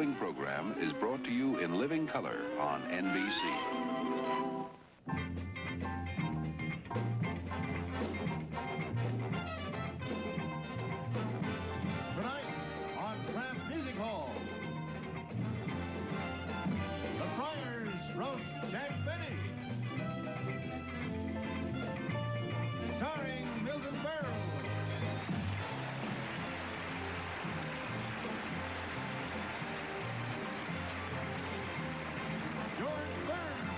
following program is brought to you in living color on NBC. Tonight on Kraft Music Hall, the Friars roast Jack Benny, starring Milton Berle. George Burns.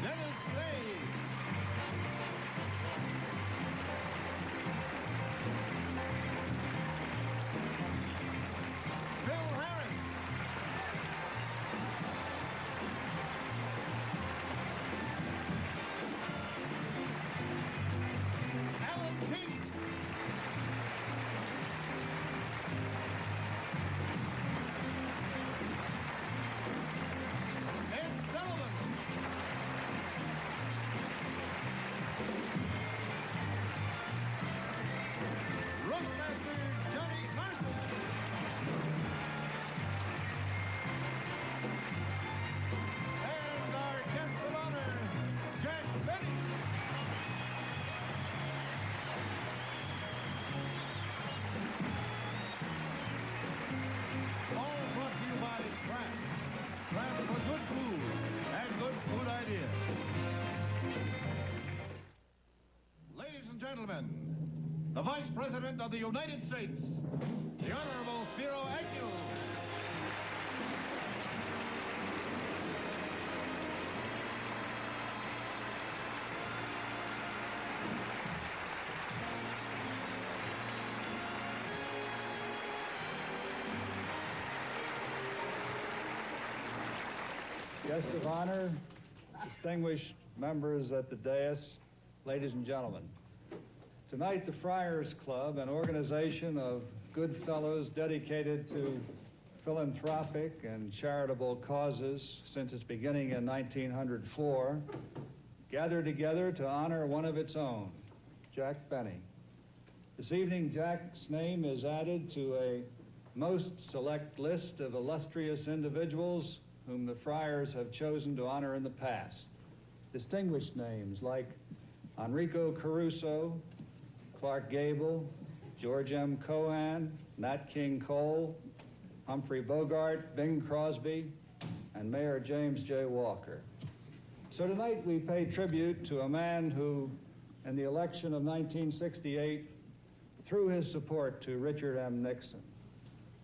Dennis Day. Bill Harris. Alan King. Ed Sullivan. Roastmaster Johnny Carson. And our guest of honor, Jack Benny. All brought to you by Kraft. Kraft for good food and good food ideas. Ladies and gentlemen, the Vice President of the United States, the Honorable Spiro Agnew. Guest of honor, distinguished members at the dais, ladies and gentlemen. Tonight, the Friars Club, an organization of good fellows dedicated to philanthropic and charitable causes since its beginning in 1904, gathered together to honor one of its own, Jack Benny. This evening, Jack's name is added to a most select list of illustrious individuals whom the Friars have chosen to honor in the past. Distinguished names like Enrico Caruso, Clark Gable, George M. Cohan, Nat King Cole, Humphrey Bogart, Bing Crosby, and Mayor James J. Walker. So tonight we pay tribute to a man who, in the election of 1968, threw his support to Richard M. Nixon,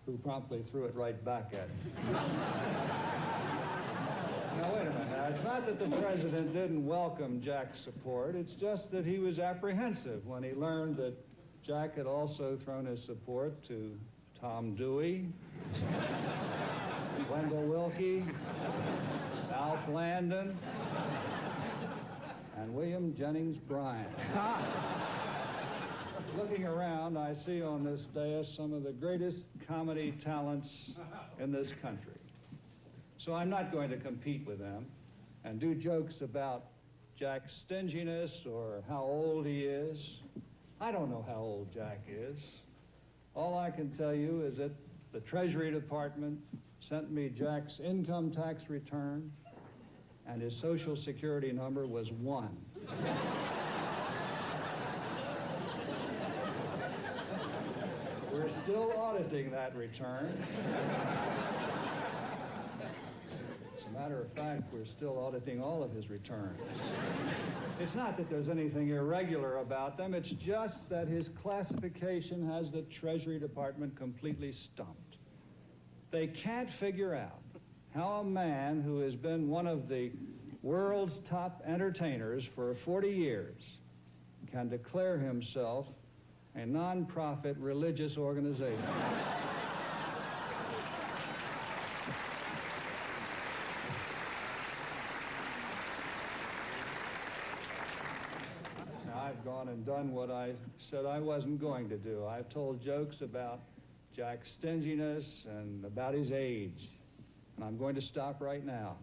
who promptly threw it right back at him. Now, wait a minute. Now, it's not that the president didn't welcome Jack's support. It's just that he was apprehensive when he learned that Jack had also thrown his support to Tom Dewey, Wendell Willkie, Alf Landon, and William Jennings Bryan. Looking around, I see on this dais some of the greatest comedy talents in this country. So I'm not going to compete with them and do jokes about Jack's stinginess or how old he is. I don't know how old Jack is. All I can tell you is that the Treasury Department sent me Jack's income tax return, and his Social Security number was 1. We're still auditing that return. As a matter of fact, we're still auditing all of his returns. It's not that there's anything irregular about them. It's just that his classification has the Treasury Department completely stumped. They can't figure out how a man who has been one of the world's top entertainers for 40 years can declare himself a non-profit religious organization. Now, I've gone and done what I said I wasn't going to do. I've told jokes about Jack's stinginess and about his age. And I'm going to stop right now.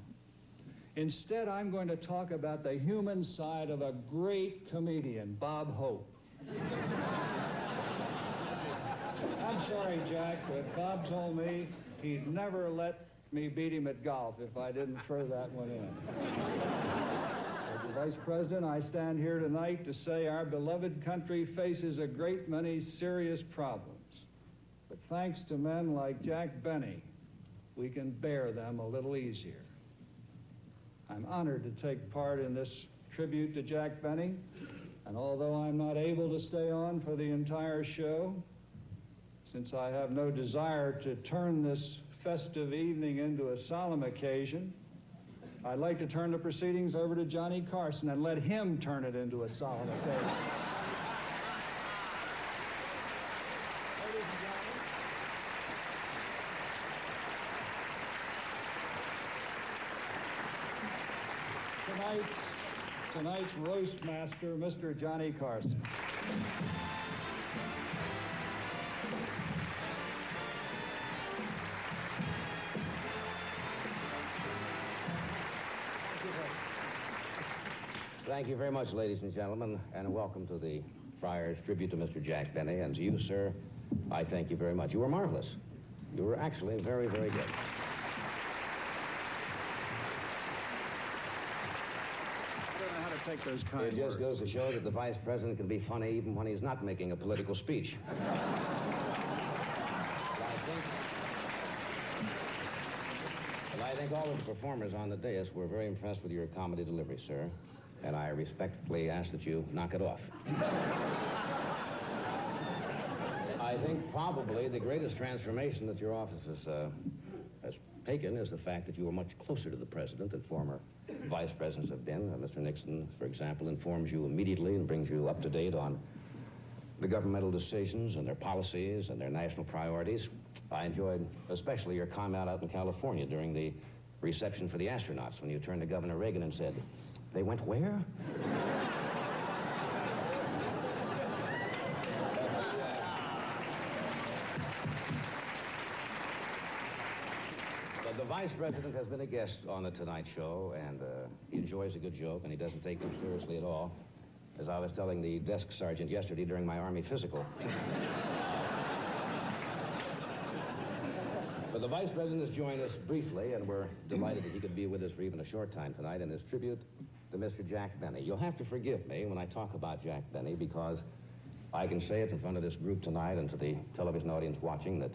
Instead, I'm going to talk about the human side of a great comedian, Bob Hope. I'm sorry, Jack, but Bob told me he'd never let me beat him at golf if I didn't throw that one in. As the Vice President, I stand here tonight to say our beloved country faces a great many serious problems. But thanks to men like Jack Benny, we can bear them a little easier. I'm honored to take part in this tribute to Jack Benny, and although I'm not able to stay on for the entire show, since I have no desire to turn this festive evening into a solemn occasion, I'd like to turn the proceedings over to Johnny Carson and let him turn it into a solemn occasion. Ladies and gentlemen, tonight's roast master, Mr. Johnny Carson. Thank you very much, ladies and gentlemen, and welcome to the Friars tribute to Mr. Jack Benny. And to you, sir, I thank you very much. You were marvelous. You were actually very, very good. I don't know how to take those kind It just words. goes to show that the Vice President can be funny even when he's not making a political speech. I think all of the performers on the dais were very impressed with your comedy delivery, sir. And I respectfully ask that you knock it off. I think probably the greatest transformation that your office has taken is the fact that you are much closer to the president than former vice presidents have been. Mr. Nixon, for example, informs you immediately and brings you up to date on the governmental decisions and their policies and their national priorities. I enjoyed especially your comment out in California during the reception for the astronauts when you turned to Governor Reagan and said, "They went where?" But the Vice President has been a guest on the Tonight Show, and he enjoys a good joke, and he doesn't take them seriously at all, as I was telling the desk sergeant yesterday during my Army physical. But the Vice President has joined us briefly, and we're delighted that he could be with us for even a short time tonight in this tribute to Mr. Jack Benny. You'll have to forgive me when I talk about Jack Benny, because I can say it in front of this group tonight and to the television audience watching that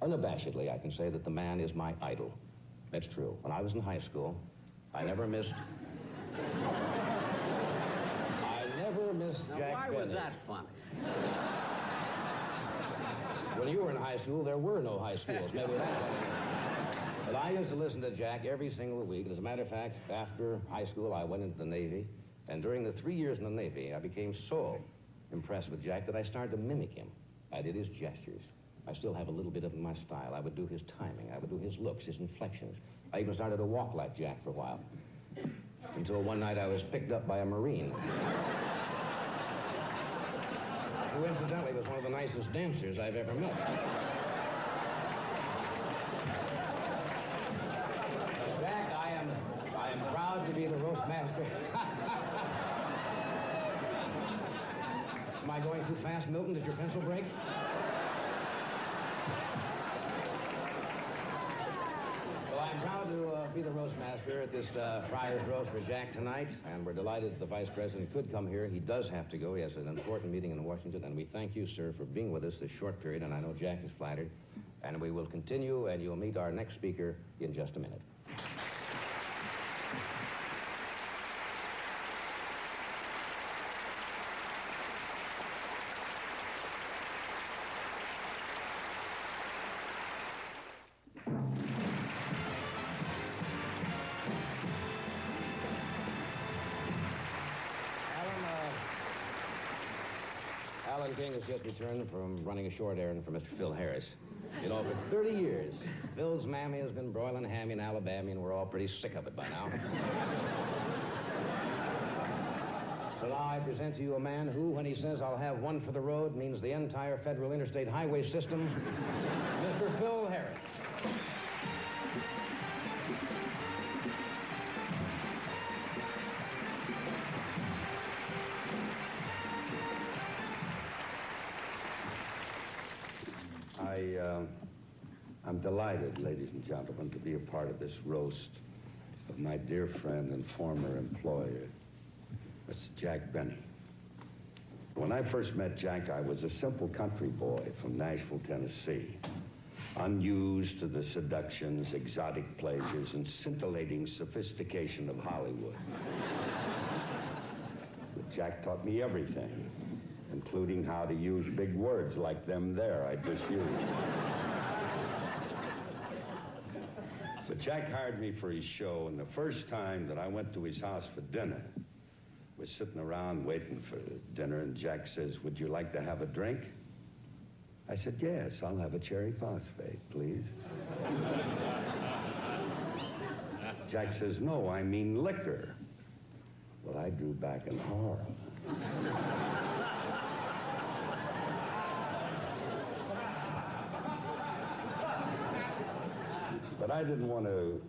unabashedly I can say that the man is my idol. That's true. When I was in high school, I never missed Jack Why Benny. was that funny? When you were in high school, there were no high schools. Maybe that's why. But I used to listen to Jack every single week. As a matter of fact, after high school, I went into the Navy. And during the 3 years in the Navy, I became so impressed with Jack that I started to mimic him. I did his gestures. I still have a little bit of my style. I would do his timing. I would do his looks, his inflections. I even started to walk like Jack for a while. Until one night I was picked up by a Marine. Who incidentally was one of the nicest dancers I've ever met. Jack, I am proud to be the roast master. Am I going too fast, Milton? Did your pencil break? Well, I'm proud to be the roast master at this Friars Roast for Jack tonight, and we're delighted that the Vice President could come here. He does have to go. He has an important meeting in Washington, and we thank you, sir, for being with us this short period, and I know Jack is flattered. And we will continue, and you'll meet our next speaker in just a minute. Alan King has just returned from running a short errand for Mr. Phil Harris. You know, for 30 years, Phil's mammy has been broiling hammy in Alabama, and we're all pretty sick of it by now. So now I present to you a man who, when he says I'll have one for the road, means the entire federal interstate highway system, Mr. Phil Harris. I'm delighted, ladies and gentlemen, to be a part of this roast of my dear friend and former employer, Mr. Jack Benny. When I first met Jack, I was a simple country boy from Nashville, Tennessee, unused to the seductions, exotic pleasures, and scintillating sophistication of Hollywood. But Jack taught me everything, including how to use big words like them there I just used. But Jack hired me for his show, and the first time that I went to his house for dinner, we're sitting around waiting for dinner, and Jack says, "Would you like to have a drink?" I said, "Yes, I'll have a cherry phosphate, please." Jack says, "No, I mean liquor." Well, I drew back in horror. But I didn't want to,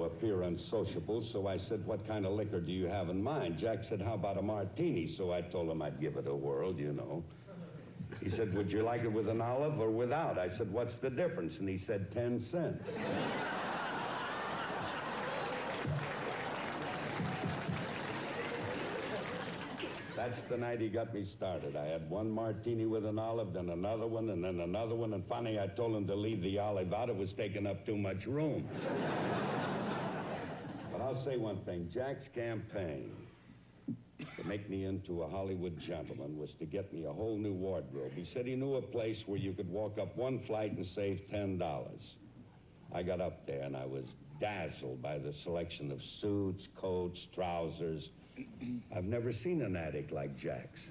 appear unsociable, so I said, "What kind of liquor do you have in mind?" Jack said, "How about a martini?" So I told him I'd give it a whirl, He said, "Would you like it with an olive or without?" I said, "What's the difference?" And he said, 10 cents. That's the night he got me started. I had one martini with an olive, then another one, and then another one, and finally I told him to leave the olive out. It was taking up too much room. But I'll say one thing. Jack's campaign to make me into a Hollywood gentleman was to get me a whole new wardrobe. He said he knew a place where you could walk up one flight and save $10. I got up there, and I was dazzled by the selection of suits, coats, trousers. I've never seen an attic like Jack's.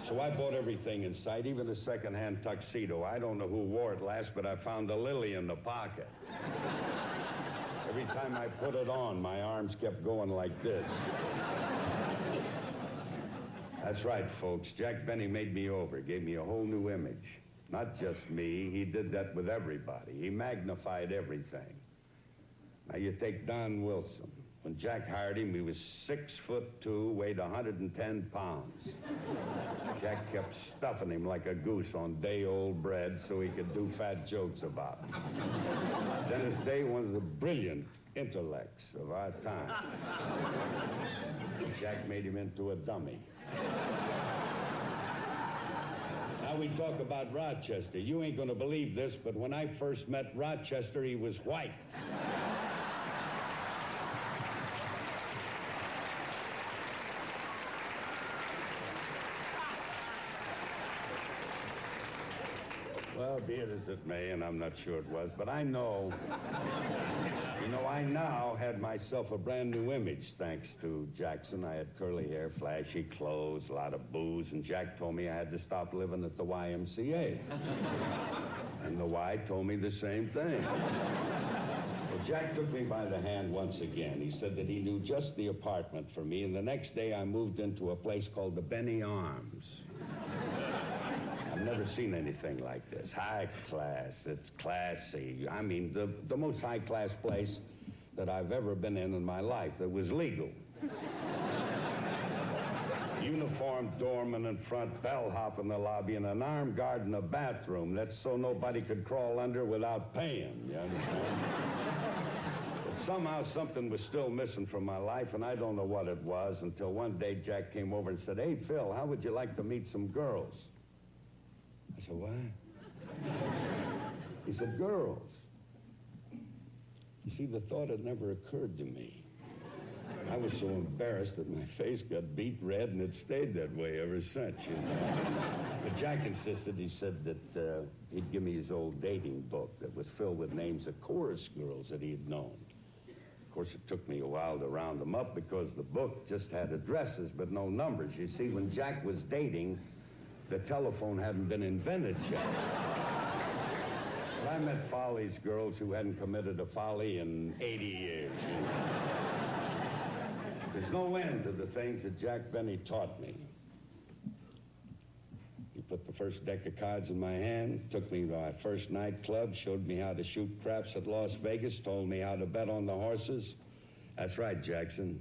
So I bought everything in sight, even a second-hand tuxedo. I don't know who wore it last, but I found a lily in the pocket. Every time I put it on, my arms kept going like this. That's right, folks. Jack Benny made me over, gave me a whole new image. Not just me. He did that with everybody. He magnified everything. Now, you take Don Wilson. When Jack hired him, he was 6'2", weighed 110 pounds. Jack kept stuffing him like a goose on day-old bread so he could do fat jokes about him. Dennis Day, one of the brilliant intellects of our time. Jack made him into a dummy. Now we talk about Rochester. You ain't gonna believe this, but when I first met Rochester, he was white. Well, be it as it may, and I'm not sure it was, but I know, I now had myself a brand new image thanks to Jackson. I had curly hair, flashy clothes, a lot of booze, and Jack told me I had to stop living at the YMCA. And the Y told me the same thing. Well, Jack took me by the hand once again. He said that he knew just the apartment for me, and the next day I moved into a place called the Benny Arms. I've never seen anything like this. High class. It's classy. I mean, the most high-class place that I've ever been in my life that was legal. Uniformed doorman in front, bellhop in the lobby, and an armed guard in the bathroom. That's so nobody could crawl under without paying, you understand? But somehow something was still missing from my life, and I don't know what it was, until one day Jack came over and said, "Hey, Phil, how would you like to meet some girls?" I said, "What?" He said, "Girls." You see, the thought had never occurred to me. I was so embarrassed that my face got beet red, and it stayed that way ever since, But Jack insisted. He said that he'd give me his old dating book that was filled with names of chorus girls that he had known. Of course, it took me a while to round them up because the book just had addresses but no numbers. You see, when Jack was dating, the telephone hadn't been invented yet. But I met Folly's girls who hadn't committed a folly in 80 years. There's no end to the things that Jack Benny taught me. He put the first deck of cards in my hand, took me to our first nightclub, showed me how to shoot craps at Las Vegas, told me how to bet on the horses. That's right, Jackson.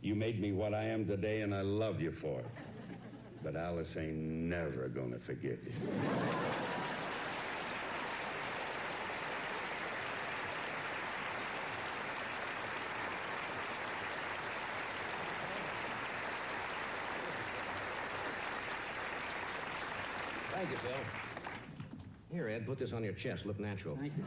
You made me what I am today, and I love you for it. But Alice ain't never gonna forgive you. Thank you, Phil. Here, Ed, put this on your chest. Look natural. Thank you.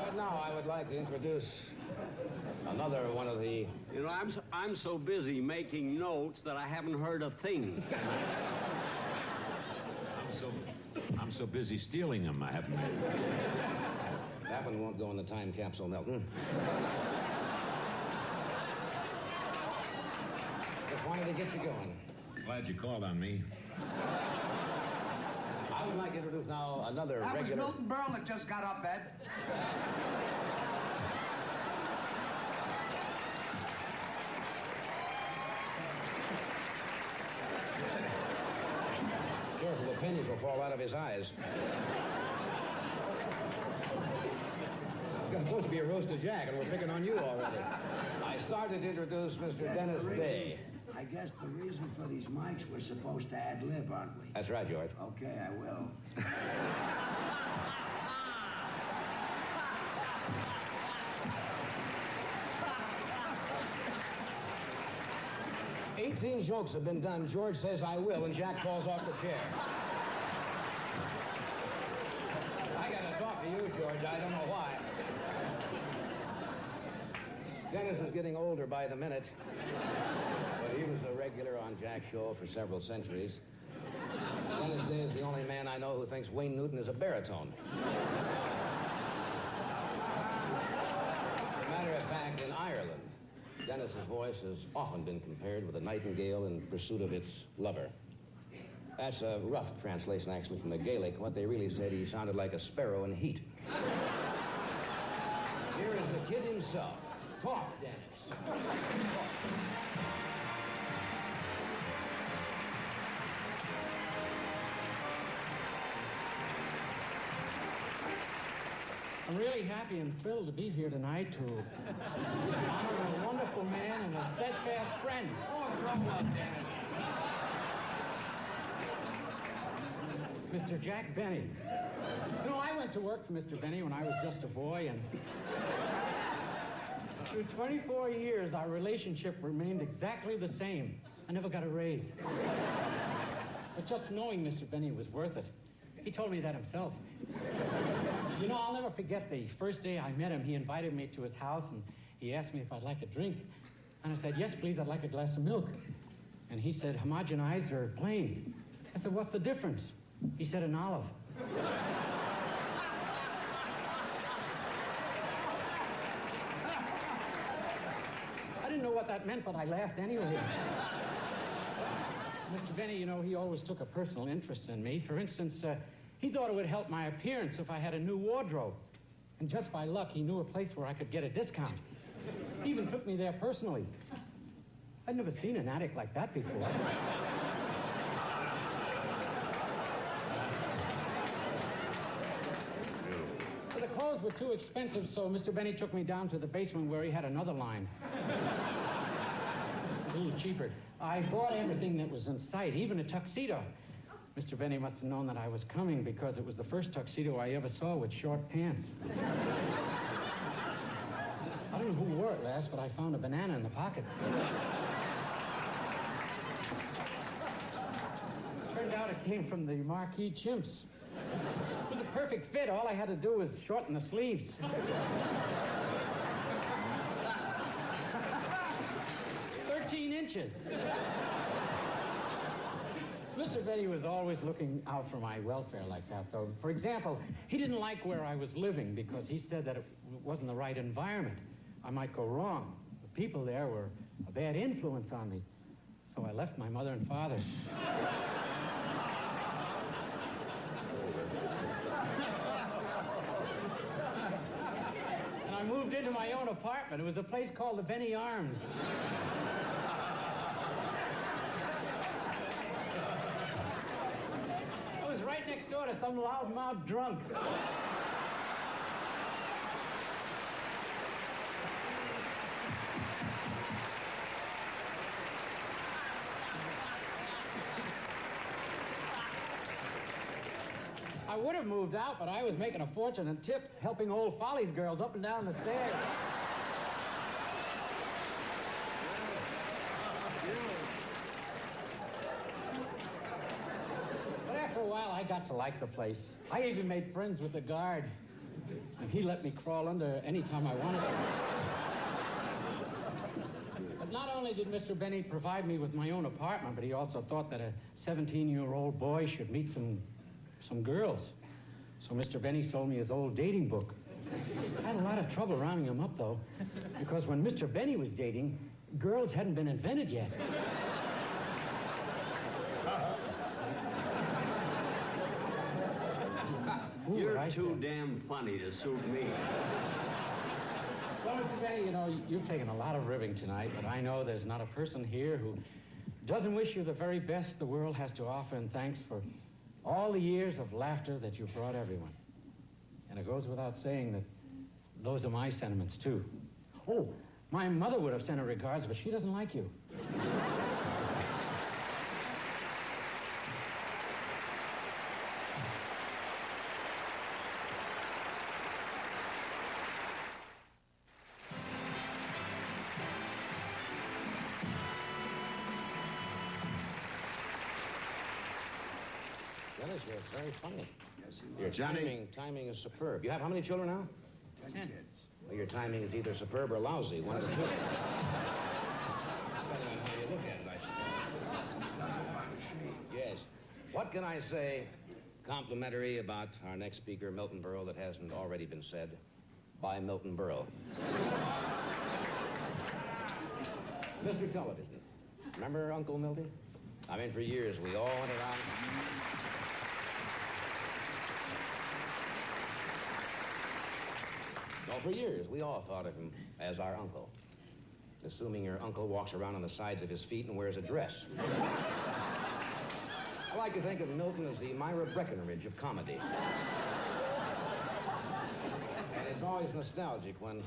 But now I would like to introduce another one of the... You know, I'm so busy making notes that I haven't heard a thing. I'm so busy stealing them, I haven't. That one won't go in the time capsule, Milton. Just wanted to get you going. Glad you called on me. I would like to introduce now another That regular... was Milton Berle that just got up, Ed. Careful, the pennies will fall out of his eyes. It's supposed to be a roast of Jack, and we're picking on you already. I started to introduce Mr. Dennis Day. I guess the reason for these mics, we're supposed to ad-lib, aren't we? That's right, George. Okay, I will. 18 jokes have been done. George says I will, and Jack falls off the chair. I gotta talk to you, George. I don't know why. Dennis is getting older by the minute. But he was a regular on Jack's show for several centuries. Dennis Day is the only man I know who thinks Wayne Newton is a baritone. As a matter of fact, in Ireland, Dennis's voice has often been compared with a nightingale in pursuit of its lover. That's a rough translation, actually, from the Gaelic. What they really said, he sounded like a sparrow in heat. Here is the kid himself. Talk, Dennis. I'm really happy and thrilled to be here tonight to honor a wonderful man and a steadfast friend. Oh, grow up, Dennis. Mr. Jack Benny. You know, I went to work for Mr. Benny when I was just a boy, and through 24 years, our relationship remained exactly the same. I never got a raise. But just knowing Mr. Benny was worth it. He told me that himself. You know, I'll never forget the first day I met him. He invited me to his house, and he asked me if I'd like a drink. And I said, yes, please, I'd like a glass of milk. And he said, homogenized or plain? I said, what's the difference? He said, an olive. I didn't know what that meant, but I laughed anyway. Mr. Benny, you know, he always took a personal interest in me. For instance, he thought it would help my appearance if I had a new wardrobe. And just by luck, he knew a place where I could get a discount. He even took me there personally. I'd never seen an attic like that before. But the clothes were too expensive, so Mr. Benny took me down to the basement where he had another line. A little cheaper. I bought everything that was in sight, even a tuxedo. Mr. Benny must have known that I was coming because it was the first tuxedo I ever saw with short pants. I don't know who wore it last, but I found a banana in the pocket. Turned out it came from the Marquis Chimps. It was a perfect fit. All I had to do was shorten the sleeves. 13 inches. Mr. Benny was always looking out for my welfare like that, though. For example, he didn't like where I was living because he said that it wasn't the right environment. I might go wrong. The people there were a bad influence on me. So I left my mother and father. And I moved into my own apartment. It was a place called the Benny Arms. Right next door to some loudmouth drunk. I would have moved out, but I was making a fortune in tips, helping old Follies girls up and down the stairs. But after a while, I got to like the place. I even made friends with the guard. And he let me crawl under any time I wanted to. But not only did Mr. Benny provide me with my own apartment, but he also thought that a 17-year-old boy should meet some girls. So Mr. Benny sold me his old dating book. I had a lot of trouble rounding him up, though, because when Mr. Benny was dating, girls hadn't been invented yet. You're too damn funny to suit me. Well, Mr. Benny, you know, you've taken a lot of ribbing tonight, but I know there's not a person here who doesn't wish you the very best the world has to offer, and thanks for all the years of laughter that you've brought everyone. And it goes without saying that those are my sentiments, too. Oh, my mother would have sent her regards, but she doesn't like you. Dennis, you're very funny. Yes, Your timing is superb. You have how many children now? 10 kids. Well, your timing is either superb or lousy. One of the two. Depending on how you look at it, I suppose. Yes. What can I say complimentary about our next speaker, Milton Berle, that hasn't already been said by Milton Berle? Mr. Television. Remember Uncle Milty? I mean, for years, we all went around... Well, for years, we all thought of him as our uncle. Assuming your uncle walks around on the sides of his feet and wears a dress. I like to think of Milton as the Myra Breckinridge of comedy. And it's always nostalgic when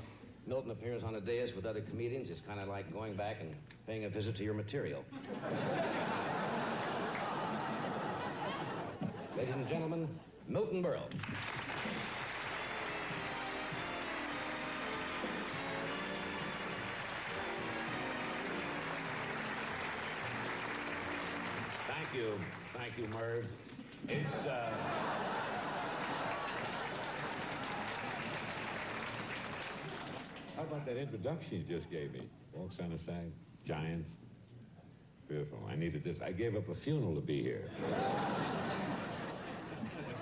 Milton appears on a dais with other comedians. It's kind of like going back and paying a visit to your material. Ladies and gentlemen, Milton Berle. Thank you, Merv. It's, How about that introduction you just gave me? Walks on the side, giants. Beautiful. I needed this. I gave up a funeral to be here.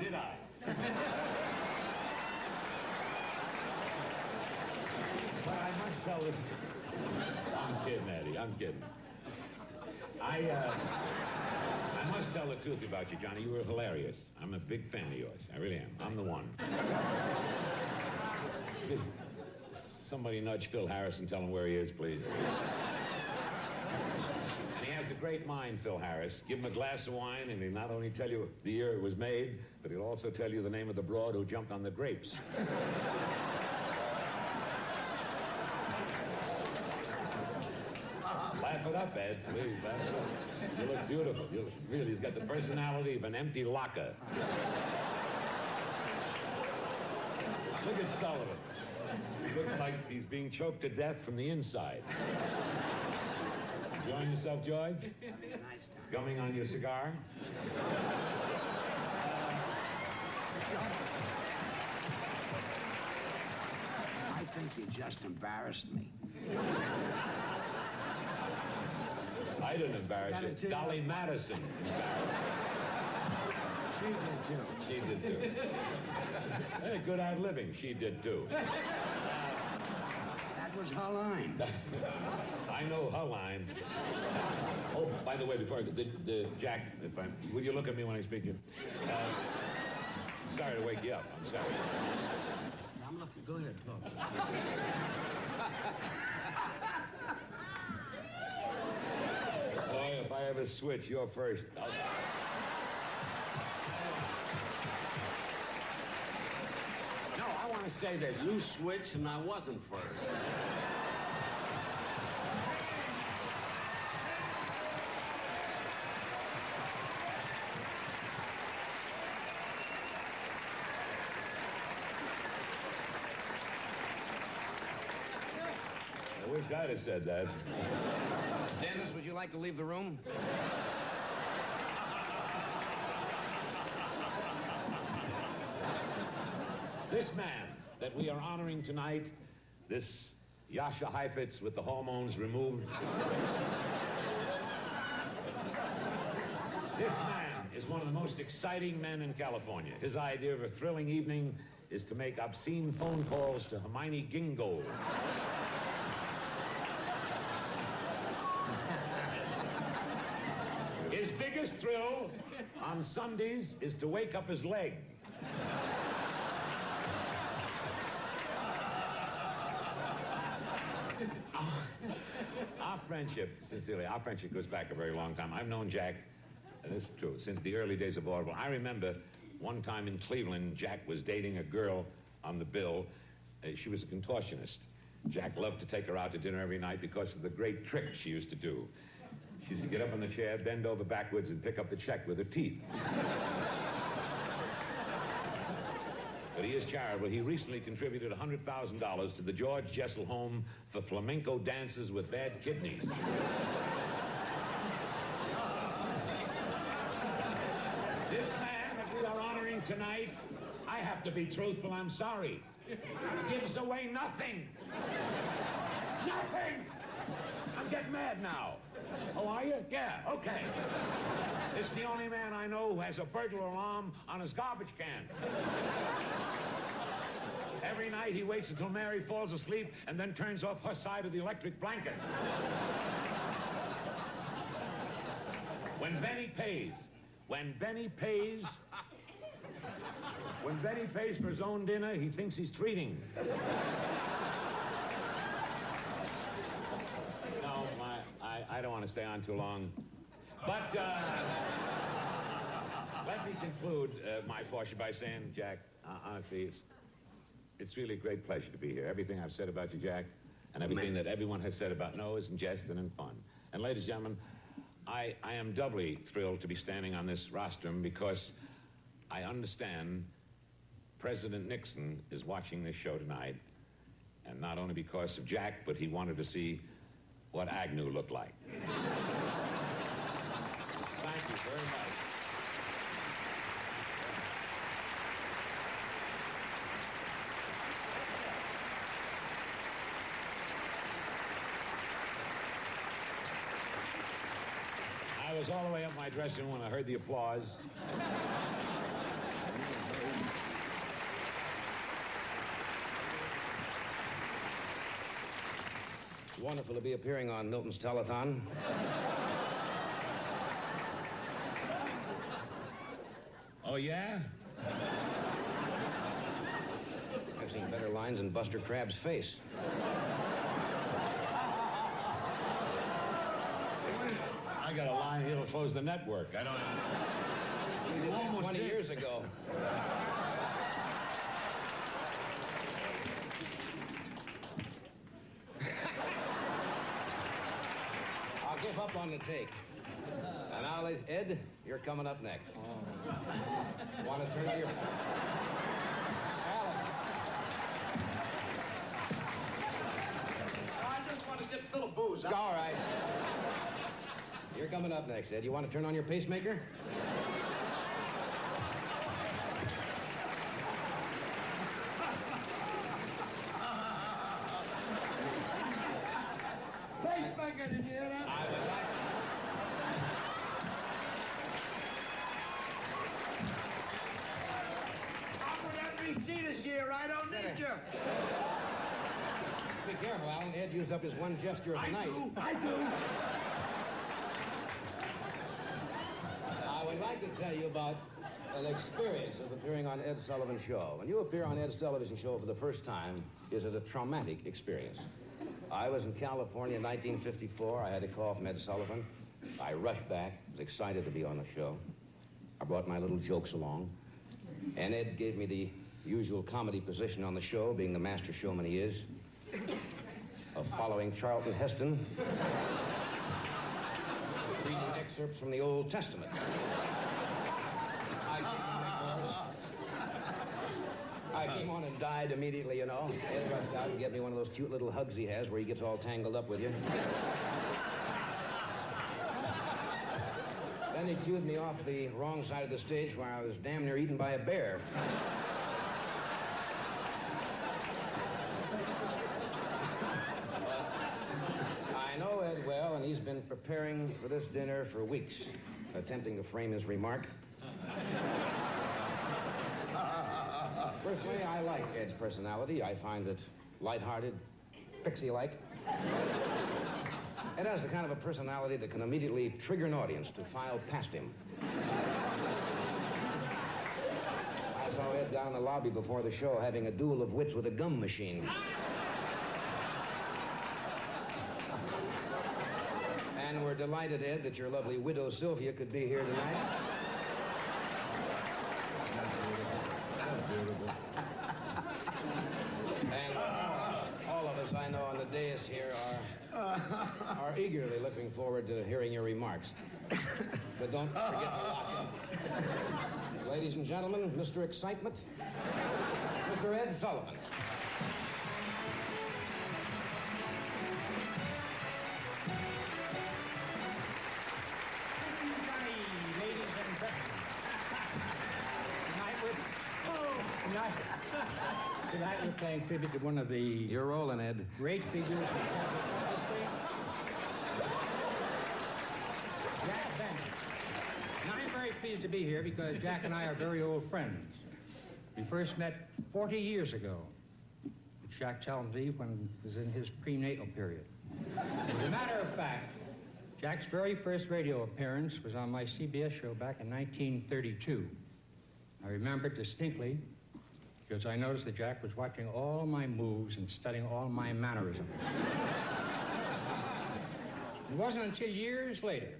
Did I? But I must tell this... I'm kidding, Eddie. I'm kidding. I must tell the truth about you, Johnny. You were hilarious. I'm a big fan of yours. I really am. I'm the one. Somebody nudge Phil Harris and tell him where he is, please. And he has a great mind, Phil Harris. Give him a glass of wine, and he'll not only tell you the year it was made, but he'll also tell you the name of the broad who jumped on the grapes. Laugh it up, Ed, please. Laugh it up. You look beautiful. He's got the personality of an empty locker. Look at Sullivan. He looks like he's being choked to death from the inside. Enjoying yourself, George? Gumming on your cigar? I think you just embarrassed me. I didn't embarrass you. Dolly Madison She did, too. She did, too. Hey, good ad-libbing. She did, too. That was her line. I know her line. Oh, by the way, before I go, Jack, will you look at me when I speak to you? Sorry to wake you up. I'm sorry. I'm looking. Go ahead, talk. Boy, if I ever switch, you're first. No, I want to say this. You switched and I wasn't first. wish I'd have said that. Dennis, would you like to leave the room? This man that we are honoring tonight, this Yasha Heifetz with the hormones removed. This man is one of the most exciting men in California. His idea of a thrilling evening is to make obscene phone calls to Hermione Gingold. His biggest thrill on Sundays is to wake up his leg. Our friendship, sincerely, our friendship goes back a very long time. I've known Jack, and this is true, since the early days of vaudeville. I remember one time in Cleveland, Jack was dating a girl on the bill. She was a contortionist. Jack loved to take her out to dinner every night because of the great tricks she used to do. She used to get up in the chair, bend over backwards, and pick up the check with her teeth. But he is charitable. He recently contributed $100,000 to the George Jessel Home for flamenco dancers with bad kidneys. This man that we are honoring tonight, I have to be truthful, I'm sorry, gives away nothing. Nothing! I'm getting mad now. Oh, are you? Yeah, okay. This is the only man I know who has a burglar alarm on his garbage can. Every night he waits until Mary falls asleep and then turns off her side of the electric blanket. When Benny pays for his own dinner, he thinks he's treating. No, I don't want to stay on too long. But let me conclude my portion by saying, Jack, honestly, it's really a great pleasure to be here. Everything I've said about you, Jack, and everything that everyone has said about Noah is in jest and in fun. And ladies and gentlemen, I am doubly thrilled to be standing on this rostrum because I understand President Nixon is watching this show tonight, and not only because of Jack, but he wanted to see what Agnew looked like. Thank you very much. I was all the way up my dressing room when I heard the applause. It's wonderful to be appearing on Milton's telethon. Oh, yeah? I've seen better lines than Buster Crabbe's face. I got a line here to close the network. I don't... 20 years ago. I'll give up on the take. And now, Ed, you're coming up next. Want to turn on your... Alan. I just want to get full of booze. All right. You're coming up next, Ed. You want to turn on your pacemaker? Pacemaker, did you hear that? I would like... I'm with NBC this year. I don't need you. Be careful, Alan. Ed used up his one gesture of the night. I do. I would like to tell you about an experience of appearing on Ed Sullivan's show. When you appear on Ed's television show for the first time, is it a traumatic experience? I was in California in 1954. I had a call from Ed Sullivan. I rushed back, was excited to be on the show. I brought my little jokes along. And Ed gave me the usual comedy position on the show, being the master showman he is, of following Charlton Heston, reading excerpts from the Old I I came on and died immediately, you know. Ed rushed out and get me one of those cute little hugs he has where he gets all tangled up with you. Then he cued me off the wrong side of the stage where I was damn near eaten by a bear. I know Ed well, and he's been preparing for this dinner for weeks, attempting to frame his remark. Personally, I like Ed's personality. I find it lighthearted, pixie-like. Ed has the kind of a personality that can immediately trigger an audience to file past him. I saw Ed down in the lobby before the show having a duel of wits with a gum machine. And we're delighted, Ed, that your lovely widow Sylvia could be here tonight. And all of us I know on the dais here are eagerly looking forward to hearing your remarks. But don't forget to lock up. Ladies and gentlemen, Mr. Excitement, Mr. Ed Sullivan. Tonight we're paying tribute to one of the... You're rolling, Ed. ...great figures in television history. Jack Benny. And I'm very pleased to be here because Jack and I are very old friends. We first met 40 years ago, which Jack tells me when he was in his prenatal period. As a matter of fact, Jack's very first radio appearance was on my CBS show back in 1932. I remember it distinctly because I noticed that Jack was watching all my moves and studying all my mannerisms. It wasn't until years later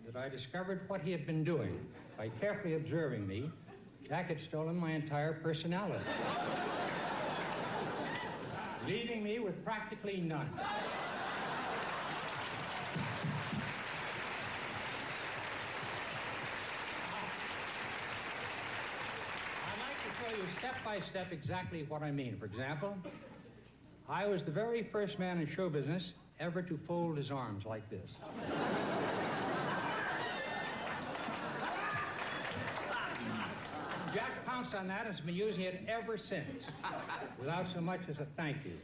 that I discovered what he had been doing. By carefully observing me, Jack had stolen my entire personality, leaving me with practically none. Tell you step by step exactly what I mean. For example, I was the very first man in show business ever to fold his arms like this. Jack pounced on that and has been using it ever since, without so much as a thank you.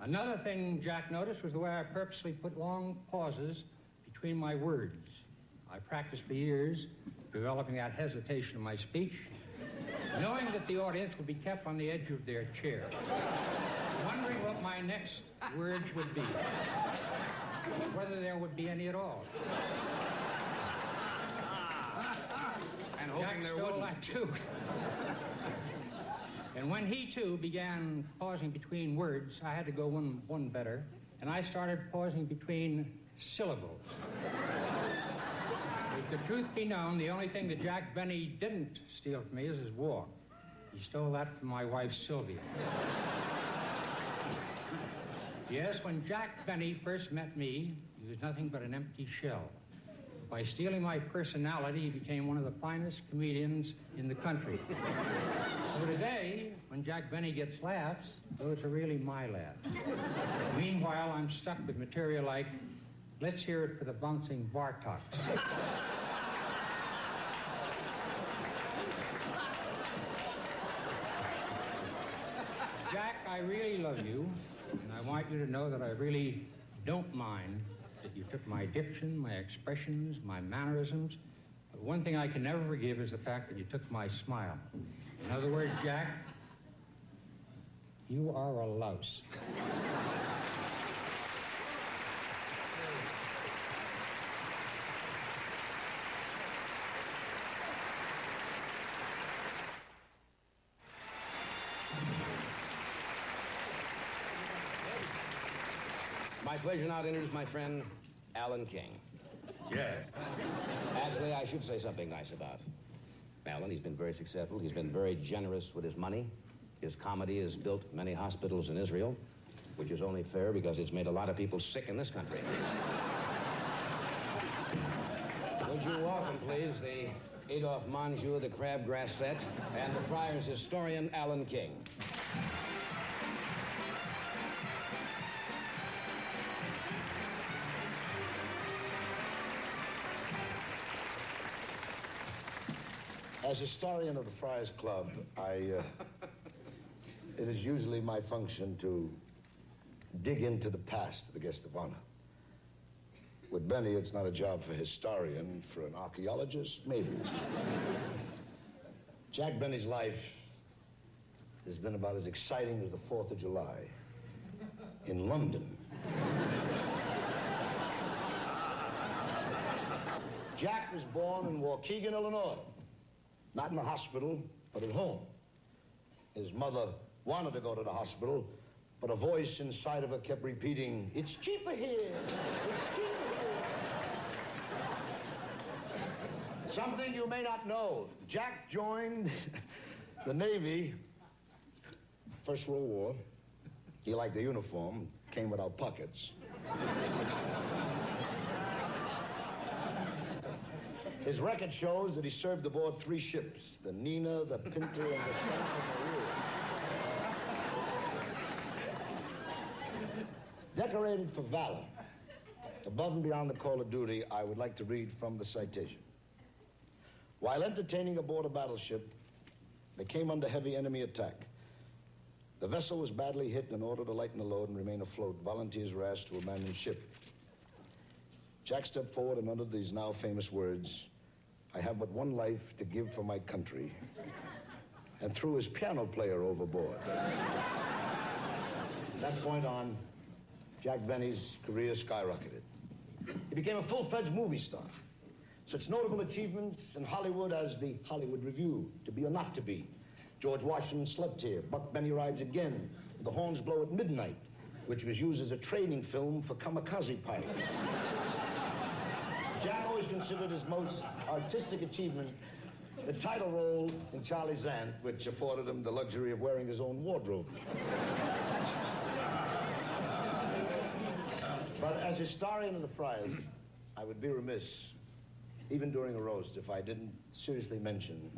Another thing Jack noticed was the way I purposely put long pauses between my words. I practiced for years, developing that hesitation in my speech, knowing that the audience would be kept on the edge of their chair, wondering what my next words would be, whether there would be any at all. And hoping there wouldn't. That too. And when he, too, began pausing between words, I had to go one better, and I started pausing between syllables. If the truth be known, the only thing that Jack Benny didn't steal from me is his walk. He stole that from my wife, Sylvia. Yes, when Jack Benny first met me, he was nothing but an empty shell. By stealing my personality, he became one of the finest comedians in the country. So today, when Jack Benny gets laughs, those are really my laughs. Meanwhile, I'm stuck with material like, let's hear it for the bouncing Bartoks. Jack, I really love you, and I want you to know that I really don't mind that you took my diction, my expressions, my mannerisms. But one thing I can never forgive is the fact that you took my smile. In other words, Jack, you are a louse. My pleasure now to introduce my friend, Alan King. Yeah. Actually, I should say something nice about Alan. He's been very successful. He's been very generous with his money. His comedy has built many hospitals in Israel, which is only fair because it's made a lot of people sick in this country. Would you welcome, please, the Adolphe Monjou, the crabgrass set, and the Friars historian, Alan King. As historian of the Friars Club, it is usually my function to dig into the past of the guest of honor. With Benny, it's not a job for a historian. For an archaeologist, maybe. Jack Benny's life has been about as exciting as the 4th of July in London. Jack was born in Waukegan, Illinois. Not in the hospital, but at home. His mother wanted to go to the hospital, but a voice inside of her kept repeating, "It's cheaper here. It's cheaper here." Something you may not know. Jack joined the Navy, First World War. He liked the uniform, came without pockets. His record shows that he served aboard 3 ships, the Nina, the Pinta, and the Santa Maria. Decorated for valor. Above and beyond the call of duty, I would like to read from the citation. While entertaining aboard a battleship, they came under heavy enemy attack. The vessel was badly hit, and in order to lighten the load and remain afloat, volunteers were asked to abandon ship. Jack stepped forward and uttered these now famous words, "I have but one life to give for my country," and threw his piano player overboard. From that point on, Jack Benny's career skyrocketed. He became a full-fledged movie star. Such notable achievements in Hollywood as the Hollywood Review, To Be or Not to Be, George Washington Slept Here, Buck Benny Rides Again, The Horns Blow at Midnight, which was used as a training film for kamikaze pilots. Jack always considered his most artistic achievement the title role in Charlie's Aunt, which afforded him the luxury of wearing his own wardrobe. But as historian of the Friars, I would be remiss, even during a roast, if I didn't seriously mention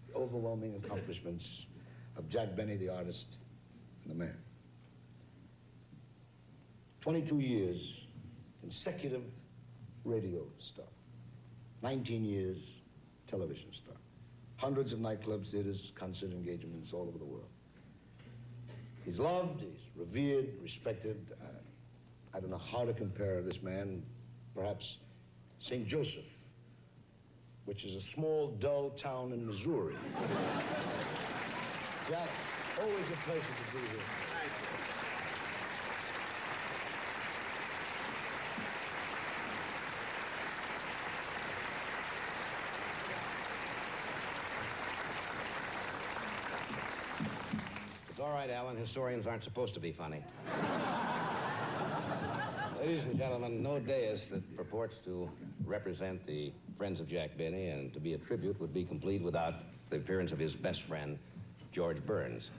the overwhelming accomplishments of Jack Benny, the artist and the man. 22 years, consecutive radio star. 19 years, television star. Hundreds of nightclubs, theaters, concert engagements all over the world. He's loved, he's revered, respected. I don't know how to compare this man. Perhaps St. Joseph, which is a small, dull town in Missouri. Jack, always a pleasure to be here. Thank you. It's all right, Alan. Historians aren't supposed to be funny. Ladies and gentlemen, no dais that purports to represent the friends of Jack Benny and to be a tribute would be complete without the appearance of his best friend, George Burns.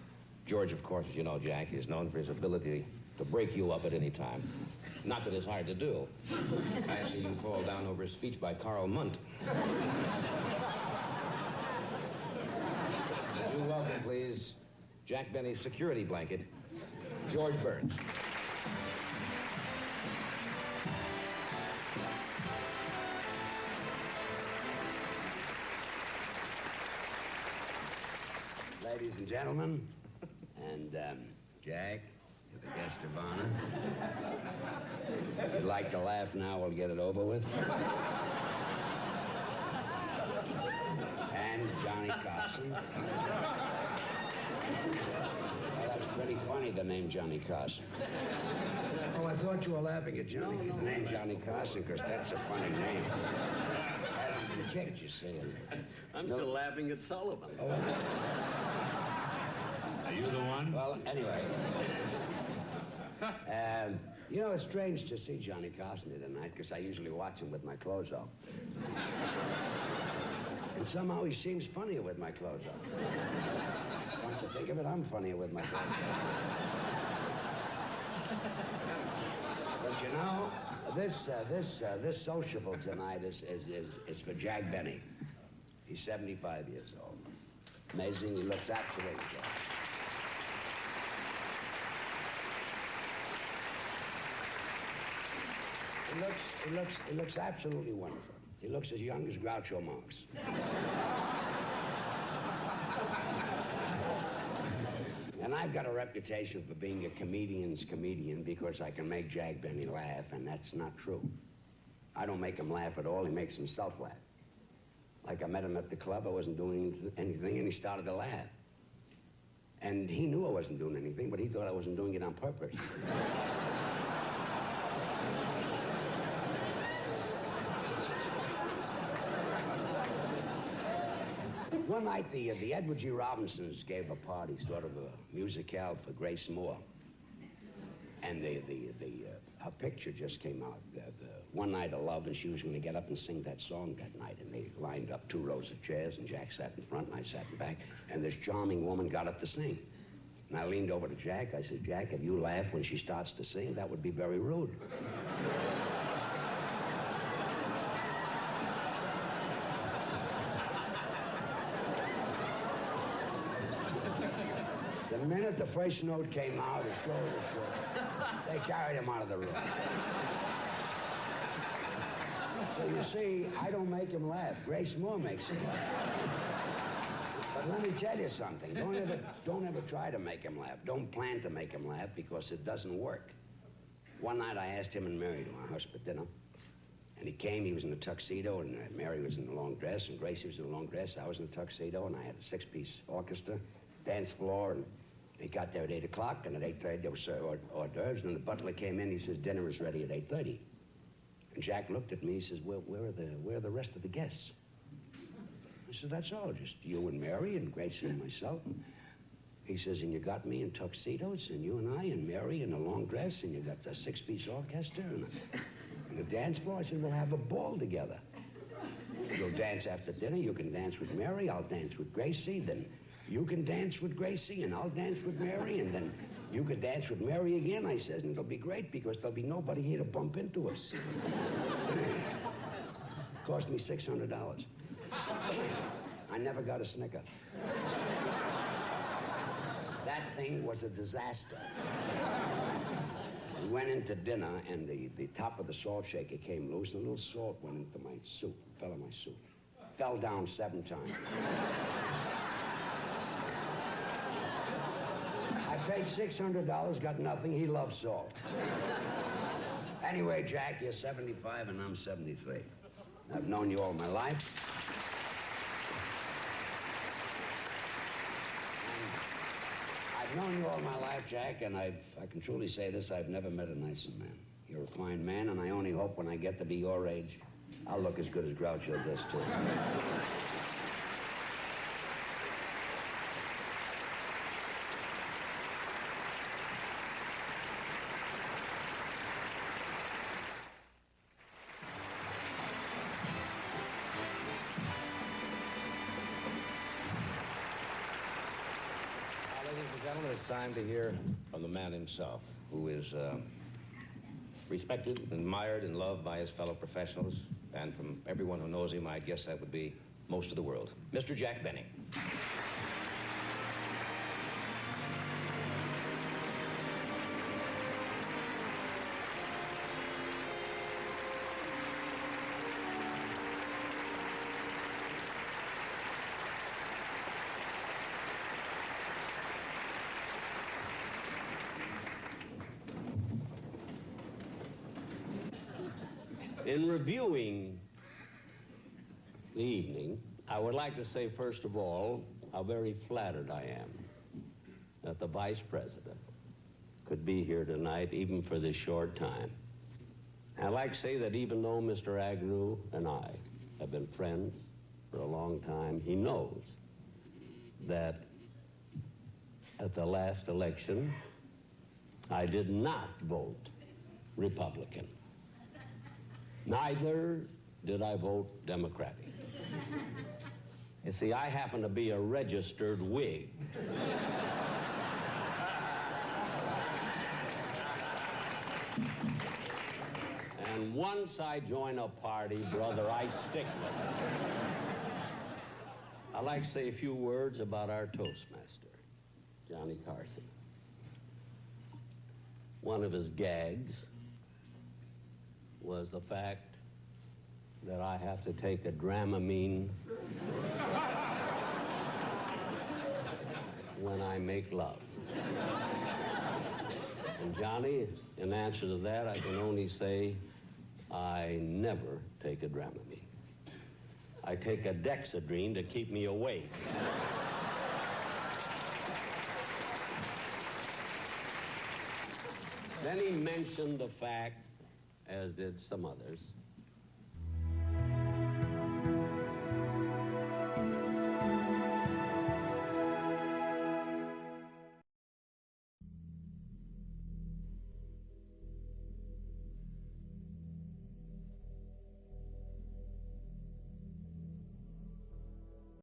George, of course, as you know, Jack, is known for his ability to break you up at any time. Not that it's hard to do. I see you fall down over a speech by Carl Munt. Do welcome, please, Jack Benny's security blanket, George Burns. Ladies and gentlemen, and Jack, you're the guest of honor. If you'd like to laugh now, we'll get it over with. And Johnny Carson. Well, that's pretty funny, the name Johnny Carson. Oh, I thought you were laughing at Johnny. The name Johnny Carson, because that's a funny name. That's the kid, you see. I'm still laughing at Sullivan. Are you the one? Well, anyway. You know, it's strange to see Johnny Carson here tonight, because I usually watch him with my clothes off. And somehow he seems funnier with my clothes off. Come to think of it, I'm funnier with my clothes off. But you know, this sociable tonight is for Jack Benny. He's 75 years old. Amazing. He looks absolutely good. He looks absolutely wonderful. He looks as young as Groucho Marx. And I've got a reputation for being a comedian's comedian because I can make Jack Benny laugh, and that's not true. I don't make him laugh at all. He makes himself laugh. Like I met him at the club. I wasn't doing anything, and he started to laugh. And he knew I wasn't doing anything, but he thought I wasn't doing it on purpose. One night, the Edward G. Robinsons gave a party, sort of a musicale for Grace Moore. And her picture just came out, the One Night of Love, and she was going to get up and sing that song that night. And they lined up 2 rows of chairs, and Jack sat in front, and I sat in back, and this charming woman got up to sing. And I leaned over to Jack. I said, Jack, if you laugh when she starts to sing, that would be very rude. The minute the first note came out, his shoulders shook. They carried him out of the room. So you see, I don't make him laugh. Grace Moore makes him laugh. But let me tell you something. Don't ever try to make him laugh. Don't plan to make him laugh because it doesn't work. One night I asked him and Mary to my house for dinner. And he came, he was in a tuxedo, and Mary was in a long dress, and Gracie was in a long dress. I was in a tuxedo, and I had a 6-piece orchestra, dance floor, and they got there at 8 o'clock, and at 8:30 they were served hors d'oeuvres, and then the butler came in, he says, dinner is ready at 8:30. And Jack looked at me, he says, where are the rest of the guests? I said, that's all, just you and Mary and Gracie and myself. And he says, and you got me in tuxedos, and you and I and Mary in a long dress, and you got a 6-piece orchestra and a dance floor. I said, we'll have a ball together. You'll dance after dinner, you can dance with Mary, I'll dance with Gracie, then you can dance with Gracie, and I'll dance with Mary, and then you can dance with Mary again, I says, and it'll be great because there'll be nobody here to bump into us. Cost me $600. I never got a snicker. That thing was a disaster. We went into dinner, and the top of the salt shaker came loose, and a little salt went into my soup, fell in my soup. Fell down 7 times. I paid $600, got nothing. He loves salt. Anyway, Jack, you're 75 and I'm 73. I've known you all my life. I've known you all my life, Jack, and I can truly say this, I've never met a nicer man. You're a fine man, and I only hope when I get to be your age, I'll look as good as Groucho does, too. It's time to hear from the man himself, who is respected, admired, and loved by his fellow professionals, and from everyone who knows him, I guess that would be most of the world. Mr. Jack Benny. In reviewing the evening, I would like to say, first of all, how very flattered I am that the Vice President could be here tonight, even for this short time. I'd like to say that even though Mr. Agnew and I have been friends for a long time, he knows that at the last election, I did not vote Republican. Neither did I vote Democratic. You see, I happen to be a registered Whig. And once I join a party, brother, I stick with it. I'd like to say a few words about our Toastmaster, Johnny Carson. One of his gags was the fact that I have to take a Dramamine when I make love. And Johnny, in answer to that, I can only say I never take a Dramamine. I take a Dexedrine to keep me awake. Then he mentioned the fact, as did some others,